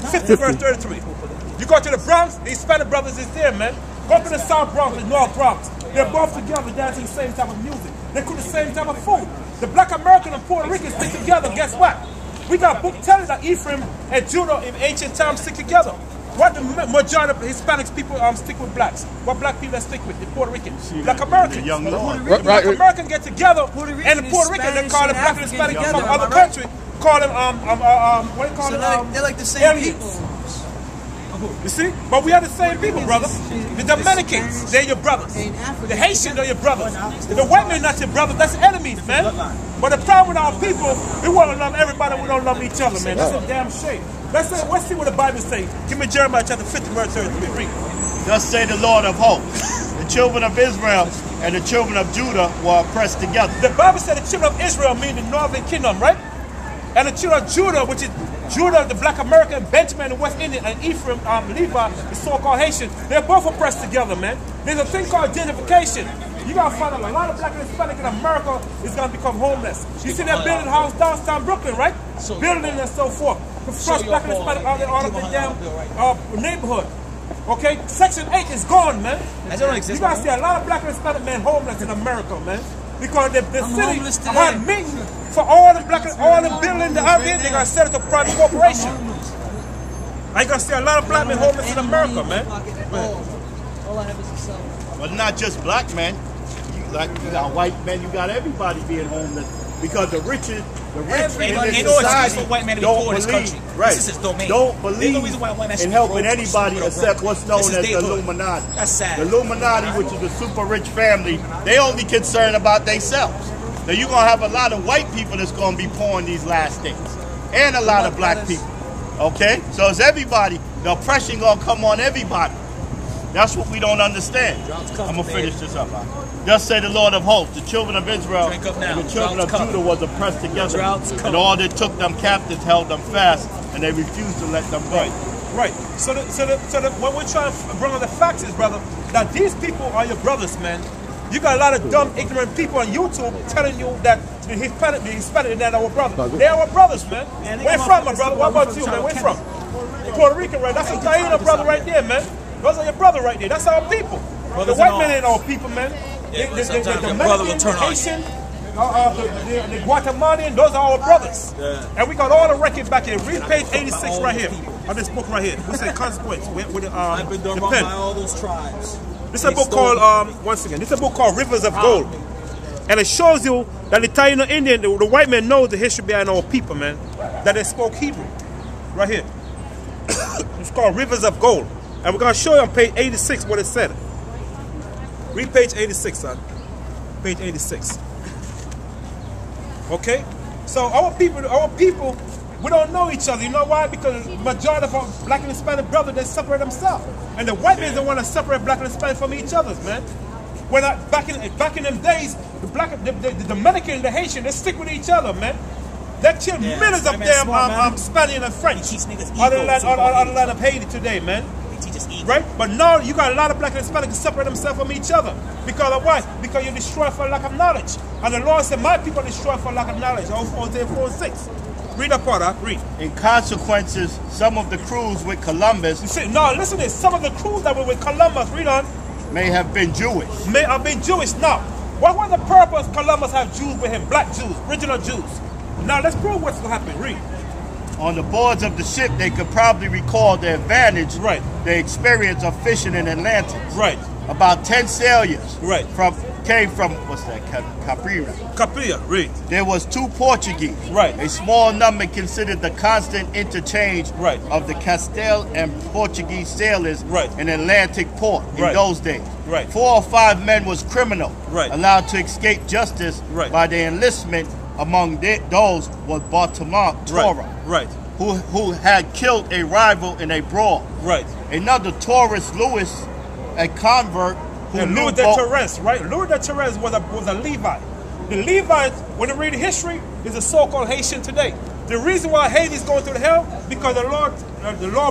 50 verse 33. You go to the Bronx, the Hispanic brothers is there, man. Go to the South Bronx, the North Bronx. They're both together dancing the same type of music. They cook the same type of food. The Black American and Puerto Ricans stick together. Guess what? We got a book telling that Ephraim and Judah in ancient times stick together. What the majority of Hispanics people stick with blacks? What black people stick with? The Puerto Ricans. Black Americans. The Black Americans get together, and the Puerto Ricans, they call them black and Hispanic from other countries. Call them, what do you call them? They're like the same aliens. people. You see? But we are the same people, brother. The Dominicans, they're your brothers. The Haitians, they're your brothers. The white men, not your brothers. That's enemies, man. But the problem with our people, we want to love everybody, we don't love each other, man. That's a damn shame. Let's see what the Bible says. Give me Jeremiah chapter 50, verse 33. Read. Thus say the Lord of hosts, the children of Israel and the children of Judah were oppressed together. The Bible said the children of Israel mean the northern kingdom, right? And the children of Judah, which is Judah, the Black American, Benjamin, the West Indian, and Ephraim, Levi, the so-called Haitian, they're both oppressed together, man. There's a thing called gentrification. You gotta find out a lot of black and Hispanic in America is gonna become homeless. You see that building house downtown Brooklyn, right? Building and so forth. The first black and Hispanic out there, all of the damn neighborhood. Okay? Section 8 is gone, man. You gotta see a lot of black and Hispanic men homeless in America, man. Because the city had meeting for all the buildings out there, they're gonna set it to private corporation. I ain't gonna see a lot of black men homeless in America, man. All I have is a cell. But not just black men. You got white men, you got everybody being homeless. Because the rich in this society don't believe in helping anybody except what's known as the Illuminati. That's sad. The Illuminati, which is a super rich family, they only concerned about themselves. Now you're going to have a lot of white people that's going to be poor in these last days. And a lot of black people. Okay? So it's everybody. The oppression going to come on everybody. That's what we don't understand. I'm going to finish this up. Thus say the Lord of hosts, the children of Israel and the children of Judah was oppressed together, and all that took them captives held them fast, and they refused to let them go. Right. So what we're trying to bring on the facts is, brother, that these people are your brothers, man. You got a lot of dumb, ignorant people on YouTube telling you that the Hispanic is not our brother. They're our brothers, man. Where you from, my brother? What about you, man? Where you from? Puerto Rican, right? That's a Taino brother right there, man. Those are your brother right there. That's our people. The white men ain't our people, man. Yeah, the Mexican, the Haitian, the Guatemalan, those are our brothers. Yeah. And we got all the record back here. Read page 86 right here, on this book right here. We say consequence with I've been done by all those tribes. This is a book called, once again, this is a book called Rivers of Gold. And it shows you that the Taino Indian, the white man knows the history behind our people, man. That they spoke Hebrew. Right here. It's called Rivers of Gold. And we're going to show you on page 86 what it said. Read page 86, son. Page 86. Okay? So our people, we don't know each other. You know why? Because the majority of our black and Hispanic brothers, they separate themselves. And the white men don't want to separate black and Hispanic from each other, man. When back in them days, the Dominican and the Haitian, they stick with each other, man. They killed millions of damn Spanish and French. Other than of Haiti today, man. Right? But now you got a lot of black and Hispanic to separate themselves from each other. Because of what? Because you destroy for lack of knowledge. And the Lord said, my people destroy for lack of knowledge. Hosea 4:6. Read that part, read. In consequences, some of the crews with Columbus. You see, no, listen to this. Some of the crews that were with Columbus, read on. May have been Jewish. May have been Jewish. Now, what was the purpose Columbus had Jews with him? Black Jews, original Jews. Now let's prove what's going to happen. Read. On the boards of the ship, they could probably recall the advantage, the experience of fishing in Atlantic. Right. About 10 sailors came from, what's that, Capria, read. There was 2 Portuguese. Right. A small number considered the constant interchange of the Castile and Portuguese sailors in Atlantic port in those days. Right. 4 or 5 men was criminal, allowed to escape justice by their enlistment. Among those was Bartolomé who had killed a rival in a brawl. Another Taurus Lewis, a convert who knew Louis de Torres, Louis de Torres was a Levite. The Levites, when you read the history, is a so-called Haitian today. The reason why Haiti is going through the hell because the Lord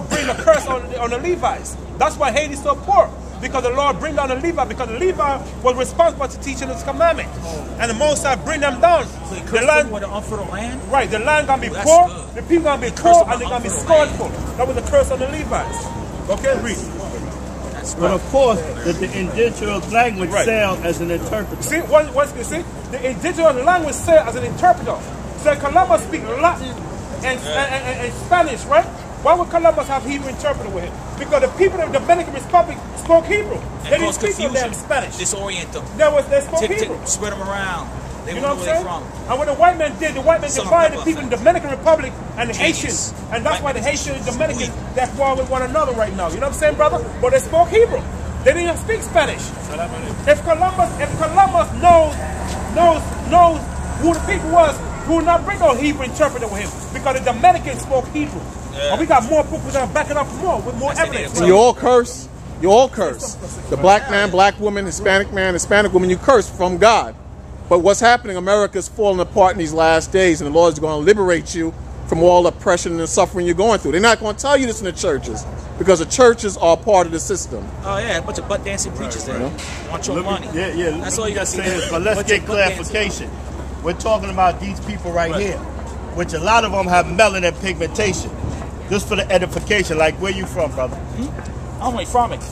bring a curse on the Levites. That's why Haiti's so poor. Because the Lord bring down the Levi, because the Levi was responsible to teaching His commandment. And the Most High bring them down. So The land, with an unfertile land? right, the land gonna be That's poor, good. the people gonna be poor, and they're gonna be scornful. That was the curse on the Levites. Okay, read. But of course, that the indigenous language Right. served as an interpreter. See, once you see, the indigenous language served as an interpreter. So Columbus speak Latin and Spanish, right? Why would Columbus have Hebrew interpreter with him? Because the people of the Dominican Republic spoke Hebrew. They didn't speak no damn Spanish. Disorient them. They spoke Hebrew. Spread them around. They You know know what where I'm they're saying? from. And what the white man did, the white man Some divided people people in the are Dominican Republic and the Genius. Haitians. And that's why the White Haitians and Dominicans, that's war with one another right now. You know what I'm saying, brother? But they spoke Hebrew. They didn't even speak Spanish. If Columbus knows who the people was, he would not bring no Hebrew interpreter with him. Because the Dominicans spoke Hebrew. Yeah. And we got more books that back it up more with more evidence. So you all curse. You all curse. The black man, black woman, Hispanic man, Hispanic woman, you curse from God. But what's happening, America's falling apart in these last days, and the Lord is going to liberate you from all the oppression and the suffering you're going through. They're not going to tell you this in the churches, because the churches are part of the system. Oh yeah, a bunch of butt dancing preachers there. Want your money. Yeah. That's all you got to say. say. But let's get clarification. We're talking about these people right here, which a lot of them have melanin pigmentation. Just for the edification, like where you from, brother? I'm like from it.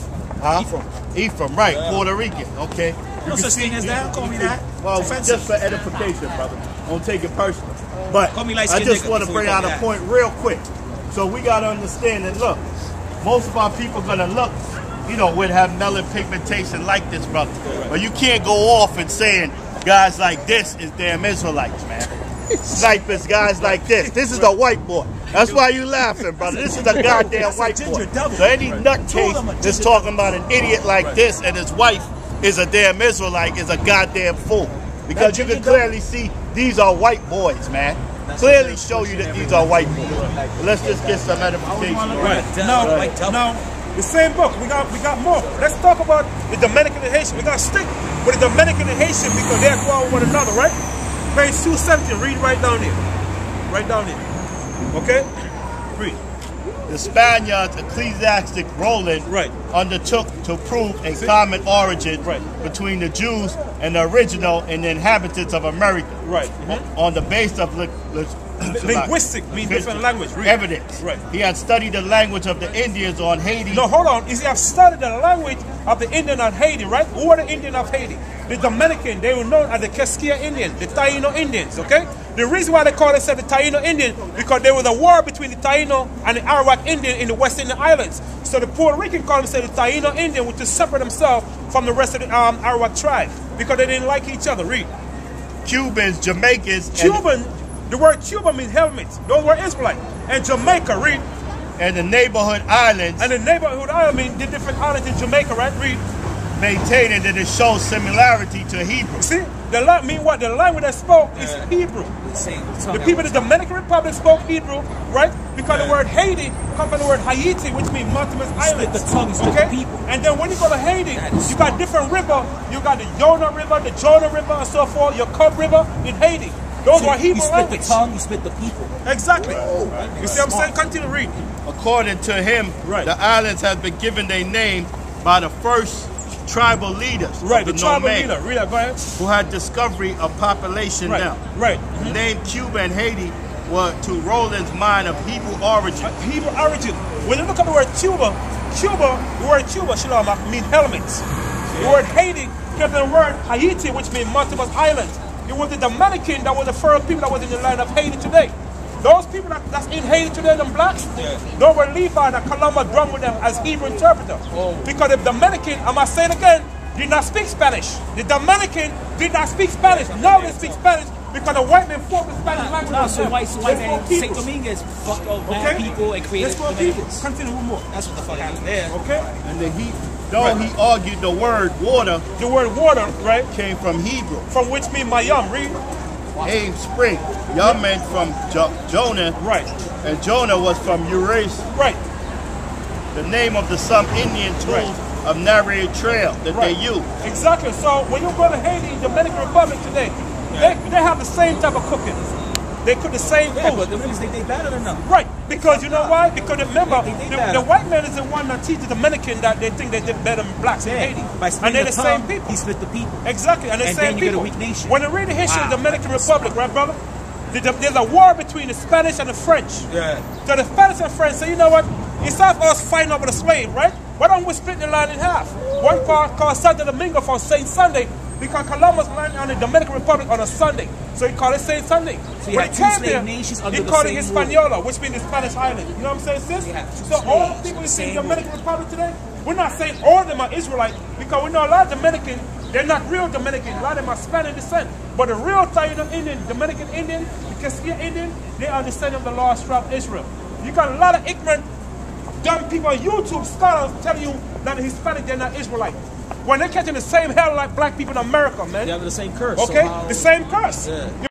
Huh? Ephraim. Ephraim, right? Puerto Rican. Okay. No such thing as that. Call me that. Well, It's offensive. just for edification, brother. Don't take it personal. But Call me I light-skinned just nigga want to before you bring call out me a that. point real quick. So we got to understand that, look, most of our people gonna look, would have melanin pigmentation like this, brother. But you can't go off and saying guys like this is damn Israelites, man. Snipers, guys like this. This is a white boy. That's why you laughing, brother. This is a goddamn white boy. So any nutcase that's talking about an idiot like this and his wife is a damn Israelite is a goddamn fool. Because you can clearly see these are white boys, man. Clearly show you that these are white boys. Let's just get some edification. Right. Now, the same book. We got more. Let's talk about the Dominican and Haitian. We got to stick with the Dominican and Haitian because they're going with one another, right? Page 270. Read right down here. Right down here. Okay? Read. The Spaniards, ecclesiastic Roland, undertook to prove a common origin between the Jews and the original and the inhabitants of America. Right. On the basis of linguistic, means different language. Read. Evidence. Right. He had studied the language of the Indians on Haiti. No, hold on. He have studied the language of the Indian on Haiti, right? Who are the Indian of Haiti? The Dominican. They were known as the Casquilla Indians, the Taino Indians, okay? The reason why they call themselves the Taino Indian, because there was a war between the Taino and the Arawak Indian in the West Indian Islands. So the Puerto Rican called themselves the Taino Indian, which to separate themselves from the rest of the Arawak tribe, because they didn't like each other. Read. Cubans, Jamaicans. The word Cuban means helmet. Those were Israelites. And Jamaica, read. And the neighborhood islands. And the neighborhood island means the different islands in Jamaica, right? Read. Maintaining that it shows similarity to Hebrew. See, the language that spoke is Hebrew. The people in the Dominican Republic spoke Hebrew, right? Because the word Haiti comes from the word Haiti, which means mountainous islands. Okay? And then when you go to Haiti, you got different rivers. You got the Jonah River, the Jonah River, and so forth. Your Cub River in Haiti. Those were Hebrew language. You split the tongue, you split the people. Exactly. You see what I'm saying? Continue to read. According to him, the islands have been given their name by the first tribal leaders. Right, the tribal leader. Read that, go ahead. Who had discovery of population now. Right. The name Cuba and Haiti were, to Roland's mind, of Hebrew origin. Hebrew origin. When you look at the word Cuba, the word Cuba, Shalom, means helmets. The word Haiti came from the word Haiti, which means mountainous islands. It was the Dominican that was the first people that was in the land of Haiti today. Those people that's in Haiti today, them blacks, those were Levi that Columbus brought with them as Hebrew interpreters. Because the Dominican, I must say it again, did not speak Spanish. The Dominican did not speak Spanish. Now they speak Spanish because the white men fought the Spanish language. No, so white man St. Dominguez fucked over black people and created Dominicans. Continue one more. That's what the fuck happened there. Okay? And then he argued the word water. The word water, right? Came from Hebrew. From which means Mayam. Read. Aim spring. Y'all meant from Jonah. Right. And Jonah was from Eurasia. Right. The name of the some Indian tools of narrated trail that they use. Exactly. So when you go to Haiti, Dominican Republic today, they have the same type of cooking. They cook the same Yeah, food. but the niggas think they better than them. Right, because you know why? Because remember, They the white man is the one that teaches the Dominican that they think they did better than blacks in Haiti. By And splitting they're the the same tongue, people. he split the people. Exactly, and they're the And same then you get people. a weak nation. When you read the history of the Wow. Dominican Republic, right, brother? There's a war between the Spanish and the French. Yeah. So the Spanish and French say, you know what? Instead of us fighting over the slave, right? Why don't we split the land in half? One part called Santo Domingo for Saint Sunday, because Columbus landed on the Dominican Republic on a Sunday. So he called it Saint Sunday. So you When have he two came slave there, nations under he the called it same Hispaniola, which means the Spanish island. You know what I'm saying, sis? You have two So all the slaves, people you see in same the Dominican Republic today, we're not saying all of them are Israelite, because we know a lot of Dominican, they're not real Dominican. A lot of them are Spanish descent. But the real Taino Indian, Dominican Indian, the Castilian Indian, they are descendants of the lost tribe of Israel. You got a lot of ignorant, dumb people on YouTube, scholars telling you that the Hispanic, they're not Israelite. When they're catching the same hell like black people in America, man. They have the same curse. Okay? So how, the same curse. Yeah.